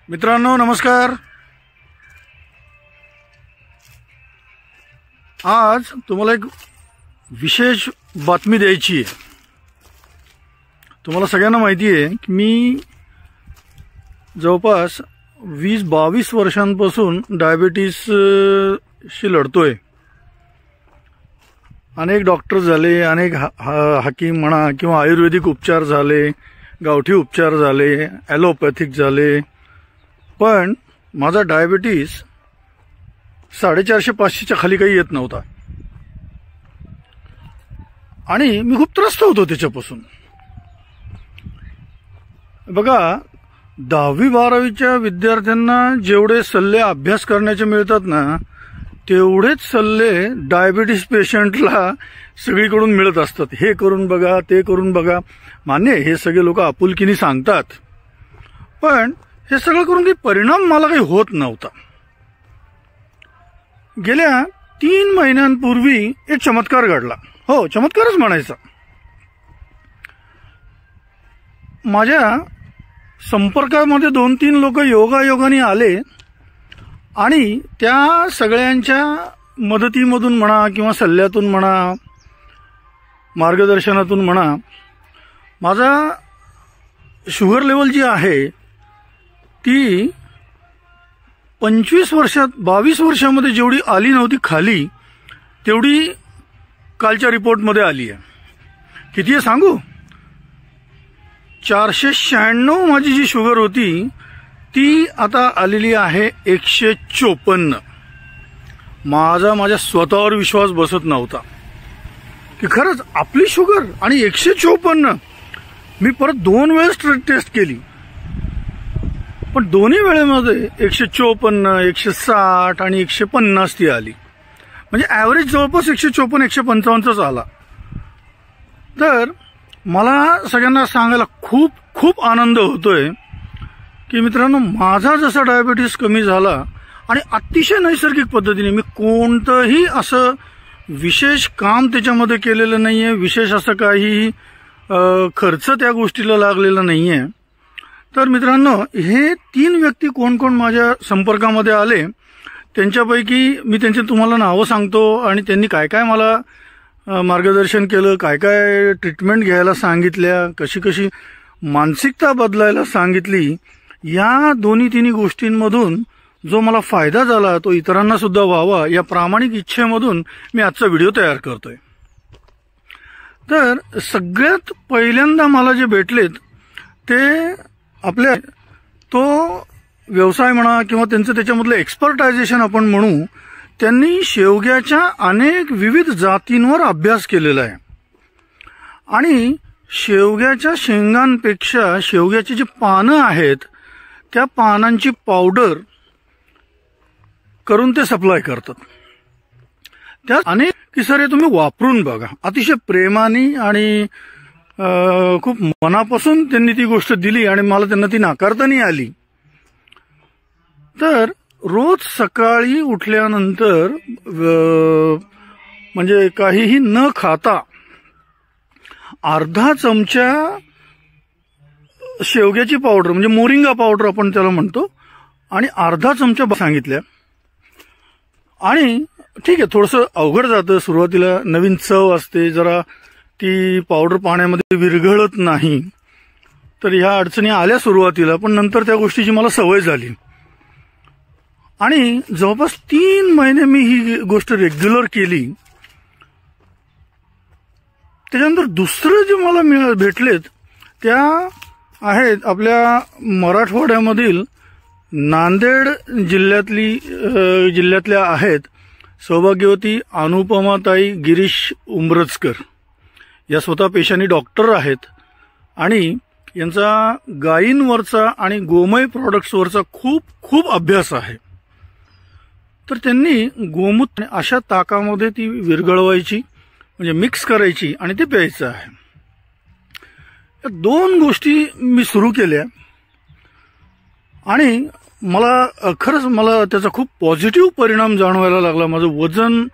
मित्रांनो नमस्कार। आज तुम्हाला एक विशेष बातमी द्यायची आहे। तुम्हाला सगळ्यांना माहिती आहे की मी जवळपास 20-22 वर्षांपासून डायबिटीसशी लढतोय। अनेक डॉक्टर झाले, अनेक हाकीम म्हणा किंवा आयुर्वेदिक उपचार झाले, गावठी उपचार झाले, ॲलोपॅथिक झाले, पण माझा डायबिटीस 450-500च्या खाली काही येत नव्हता आणि मी खूप त्रस्त होतो त्याच्यापासून। बघा, 10वी-12वीच्या विद्यार्थ्यांना जेवढे सल्ले अभ्यास करण्याचे मिळतात ना, तेवढेच सल्ले डायबिटीस पेशंटला सगळीकडून मिळत असतात। हे करून बघा, ते करून बघा। मान्य, हे सगळे लोक आपुलकीने सांगतात, पण हे सगळं करून काही परिणाम मला काही होत नव्हता। गेल्या 3 महिन्यांपूर्वी एक चमत्कार घडला। हो, चमत्कारच म्हणायचा। माझ्या संपर्कामध्ये 2-3 लोक योगायोगाने आले आणि त्या सगळ्यांच्या मदतीमधून म्हणा किंवा सल्ल्यातून म्हणा, मार्गदर्शनातून म्हणा, माझा शुगर लेवल जी आहे ती 22 वर्षामध्ये जेवढी आली नव्हती खाली, तेवढी कालच्या रिपोर्टमध्ये आली आहे। किती आहे सांगू? 496 माझी जी शुगर होती ती आता आलेली आहे 154। माझ्या स्वतःवर विश्वास बसत नव्हता की खरंच आपली शुगर आणि 154। मी परत 2 वेळेस टेस्ट केली, पण दोन्ही वेळेमध्ये 154, 160 आणि 150 ती आली। म्हणजे ॲव्हरेज जवळपास 154-155च आला। तर मला सगळ्यांना सांगायला खूप खूप आनंद होतोय की मित्रांनो, माझा जसा डायबिटीस कमी झाला आणि अतिशय नैसर्गिक पद्धतीने, मी कोणतंही असं विशेष काम त्याच्यामध्ये केलेलं नाहीये, विशेष असं काही खर्च त्या गोष्टीला लागलेला नाहीये। तर मित्रांनो, हे 3 व्यक्ती कोण कोण माझ्या संपर्कामध्ये आले त्यांच्यापैकी मी त्यांची तुम्हाला नावं सांगतो आणि त्यांनी काय काय मला मार्गदर्शन केलं, काय काय ट्रीटमेंट घ्यायला सांगितल्या, कशी कशी मानसिकता बदलायला सांगितली। या 2-3 गोष्टींमधून जो मला फायदा झाला तो इतरांना सुद्धा व्हावा, या प्रामाणिक इच्छेमधून मी आजचा व्हिडिओ तयार करतोय। तर सगळ्यात पहिल्यांदा मला जे भेटलेत ते आपल्या तो व्यवसाय म्हणा किंवा त्यांचं त्याच्यामधलं एक्सपर्टायझेशन आपण म्हणू, त्यांनी शेवग्याच्या अनेक विविध जातींवर अभ्यास केलेला आहे आणि शेवग्याच्या शेंगांपेक्षा शेवग्याची जी पानं आहेत त्या पानांची पावडर करून ते सप्लाय करतात। त्या अनेक किसारे तुम्ही वापरून बघा, अतिशय प्रेमाने आणि खूप मनापासून त्यांनी ती गोष्ट दिली आणि मला त्यांना ती नाकारता नाही आली। तर रोज सकाळी उठल्यानंतर म्हणजे काहीही न खाता अर्धा चमचा शेवग्याची पावडर, म्हणजे मोरिंगा पावडर आपण त्याला म्हणतो, आणि अर्धा चमचा सांगितल्या। आणि ठीक आहे, थोडंसं अवघड जातं सुरुवातीला, नवीन चव असते, जरा ती पावडर पाण्यामध्ये विरघळत नाही, तर ह्या अडचणी आल्या सुरुवातीला, पण नंतर त्या गोष्टीची मला सवय झाली आणि जवळपास 3 महिने मी ही गोष्ट रेग्युलर केली। त्याच्यानंतर दुसरं जे मला भेटलेत त्या आहेत आपल्या मराठवाड्यामधील नांदेड जिल्ह्यातल्या आहेत सौभाग्यवती अनुपमाताई गिरीश उमरजकर। या स्वतः पेशाने डॉक्टर आहेत आणि यांचा गायींवरचा आणि गोमय प्रॉडक्ट्सवरचा खूप खूप अभ्यास आहे। तर त्यांनी गोमूत्र अशा ताकामध्ये ती विरघळवायची, म्हणजे मिक्स करायची आणि ते प्यायचं आहे। या 2 गोष्टी मी सुरू केल्या आणि खरंच मला त्याचा खूप पॉझिटिव्ह परिणाम जाणवायला लागला। माझं वजन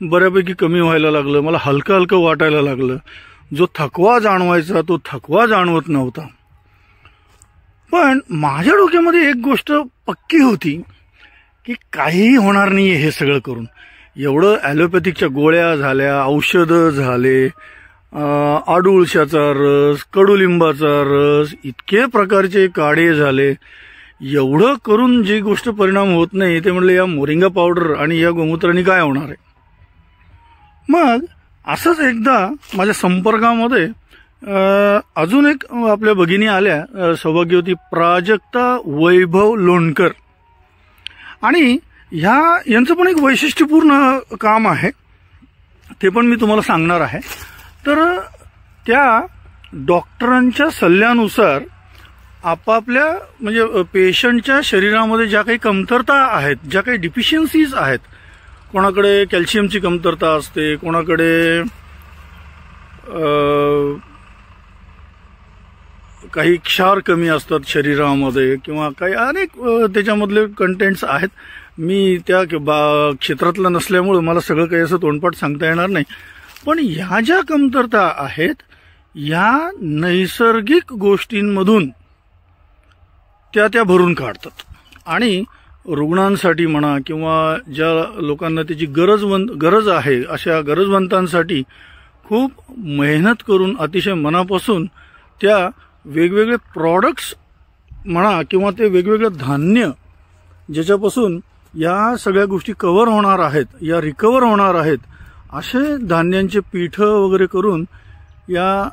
बऱ्यापैकी कमी व्हायला लागलं, मला हलकं हलकं वाटायला लागलं, जो थकवा जाणवायचा तो थकवा जाणवत नव्हता। पण माझ्या डोक्यामध्ये एक गोष्ट पक्की होती की काहीही होणार नाही हे सगळं करून. एवढं ॲलोपॅथिकच्या गोळ्या झाल्या, औषधं झाले, आडुळशाचा रस, कडुलिंबाचा रस, इतके प्रकारचे काढे झाले, एवढं करून जी गोष्ट परिणाम होत नाही ते म्हणलं या मोरिंगा पावडर आणि या गोमूत्राने काय होणार आहे. मग असंच एकदा माझ्या संपर्कामध्ये अजून एक आपल्या भगिनी आल्या, सौभाग्यवती प्राजक्ता वैभव लोणकर, आणि यांचं पण एक वैशिष्ट्यपूर्ण काम आहे, ते पण मी तुम्हाला सांगणार आहे. तर त्या डॉक्टरांच्या सल्ल्यानुसार आपापल्या म्हणजे पेशंटच्या शरीरामध्ये ज्या काही कमतरता आहेत, ज्या काही डिफिशियन्सीज आहेत, कोणाकडे कॅल्शियमची कमतरता असते, कोणाकडे काही क्षार कमी असतात शरीरामध्ये, किंवा काही अनेक त्याच्यामधले कंटेंट्स आहेत. मी त्या क्षेत्रातला नसल्यामुळे मला सगळं काही असं तोंडपाठ सांगता येणार नाही. पण ह्या ज्या कमतरता आहेत या नैसर्गिक गोष्टींमधून त्या भरून काढतात, आणि रुग्णांसाठी म्हणा किंवा ज्या लोकांना त्याची गरज आहे अशा गरजवंतांसाठी खूप मेहनत करून अतिशय मनापासून त्या वेगवेगळे प्रॉडक्ट्स म्हणा किंवा ते वेगवेगळे धान्य ज्याच्यापासून या सगळ्या गोष्टी कव्हर होणार आहेत, या रिकवर होणार आहेत, असे धान्यांचे पीठं वगैरे करून या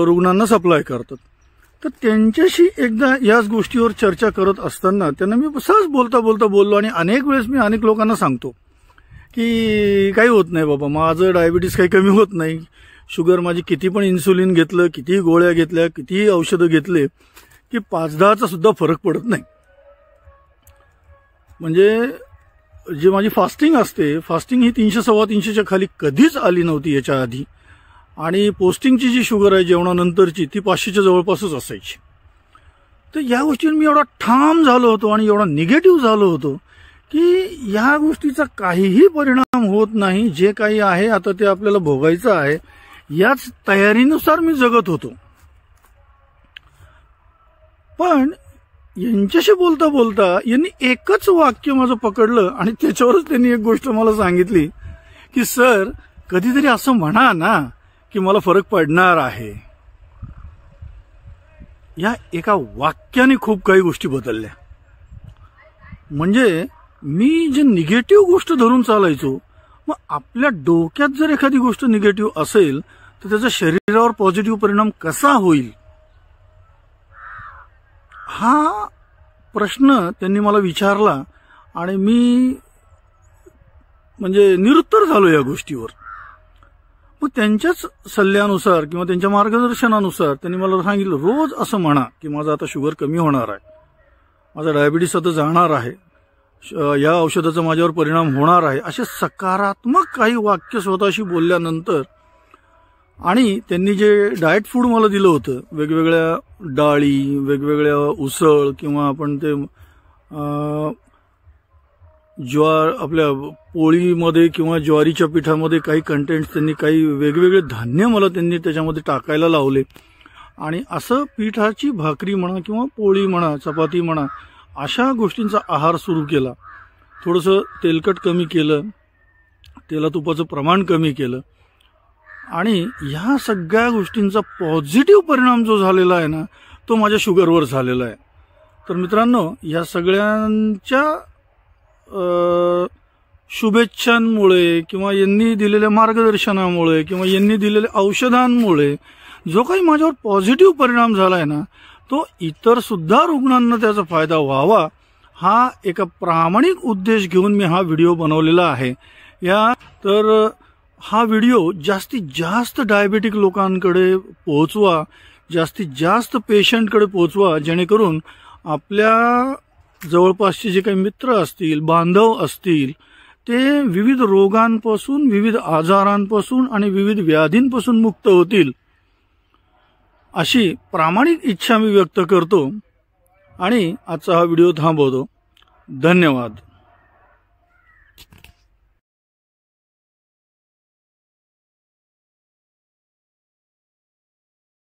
रुग्णांना सप्लाय करतात. तर त्यांच्याशी एकदा याच गोष्टीवर चर्चा करत असताना त्यांना मी सहज बोलता बोललो, आणि अनेक वेळेस मी अनेक लोकांना सांगतो की काही होत नाही बाबा, माझं डायबिटीस काही कमी होत नाही, शुगर माझी किती पण इन्सुलिन घेतलं, कितीही गोळ्या घेतल्या, कितीही औषधं घेतले की 5-10चा सुद्धा फरक पडत नाही. म्हणजे जी माझी फास्टिंग असते, फास्टिंग ही 300-325च्या खाली कधीच आली नव्हती याच्या आधी, आणि पोस्टिंगची जी शुगर आहे जेवणानंतरची ती 500च्या जवळपासच असायची. तर या गोष्टीवर मी एवढा ठाम झालो होतो आणि एवढा निगेटिव्ह झालो होतो की या गोष्टीचा काहीही परिणाम होत नाही, जे काही आहे आता ते आपल्याला भोगायचं आहे, याच तयारीनुसार मी जगत होतो. पण यांच्याशी बोलता बोलता यांनी एकच वाक्य माझं पकडलं, आणि त्याच्यावरच त्यांनी एक गोष्ट मला सांगितली की सर, कधीतरी असं म्हणा ना की मला फरक पडणार आहे. या एका वाक्याने खूप काही गोष्टी बदलल्या. म्हणजे मी जे निगेटिव्ह गोष्ट धरून चालायचो, मग आपल्या डोक्यात जर एखादी गोष्ट निगेटिव्ह असेल तर त्याचा शरीरावर पॉझिटिव्ह परिणाम कसा होईल, हा प्रश्न त्यांनी मला विचारला, आणि मी म्हणजे निरुत्तर झालो या गोष्टीवर. मग त्यांच्याच सल्ल्यानुसार किंवा त्यांच्या मार्गदर्शनानुसार त्यांनी मला सांगितलं, रोज असं म्हणा की माझं आता शुगर कमी होणार आहे, माझा डायबिटीस आता जाणार आहे, या औषधाचा माझ्यावर परिणाम होणार आहे, असे सकारात्मक काही वाक्य स्वतःशी बोलल्यानंतर, आणि त्यांनी जे डाएट फूड मला दिलं होतं, वेगवेगळ्या डाळी, वेगवेगळ्या उसळ, किंवा आपण ते ज्वार आपल्या पोळीमध्ये किंवा ज्वारीच्या पिठामध्ये काही कंटेंट्स त्यांनी, काही वेगवेगळे धान्य मला त्यांनी त्याच्यामध्ये टाकायला लावले, आणि असं पिठाची भाकरी म्हणा किंवा पोळी म्हणा, चपाती म्हणा, अशा गोष्टींचा आहार सुरू केला. थोडंसं तेलकट कमी केलं, तेला तुपाचं प्रमाण कमी केलं, आणि ह्या सगळ्या गोष्टींचा पॉझिटिव्ह परिणाम जो झालेला आहे ना, तो माझ्या शुगरवर झालेला आहे. तर मित्रांनो, या सगळ्यांच्या शुभेच्छांमुळे किंवा यांनी दिलेल्या मार्गदर्शनामुळे किंवा यांनी दिलेल्या औषधांमुळे जो काही माझ्यावर पॉझिटिव्ह परिणाम झालाय ना, तो इतर सुद्धा रुग्णांना त्याचा फायदा व्हावा, हा एका प्रामाणिक उद्देश घेऊन मी हा व्हिडिओ बनवलेला आहे. तर हा व्हिडिओ जास्तीत जास्त डायबेटिक लोकांकडे पोहोचवा, जास्तीत जास्त पेशंटकडे पोहोचवा, जेणेकरून आपल्या जवळपासचे जे काही मित्र असतील, बांधव असतील, ते विविध रोगांपासून, विविध आजारांपासून आणि विविध व्याधींपासून मुक्त होतील, अशी प्रामाणिक इच्छा मी व्यक्त करतो, आणि आजचा हा व्हिडिओ थांबवतो. धन्यवाद.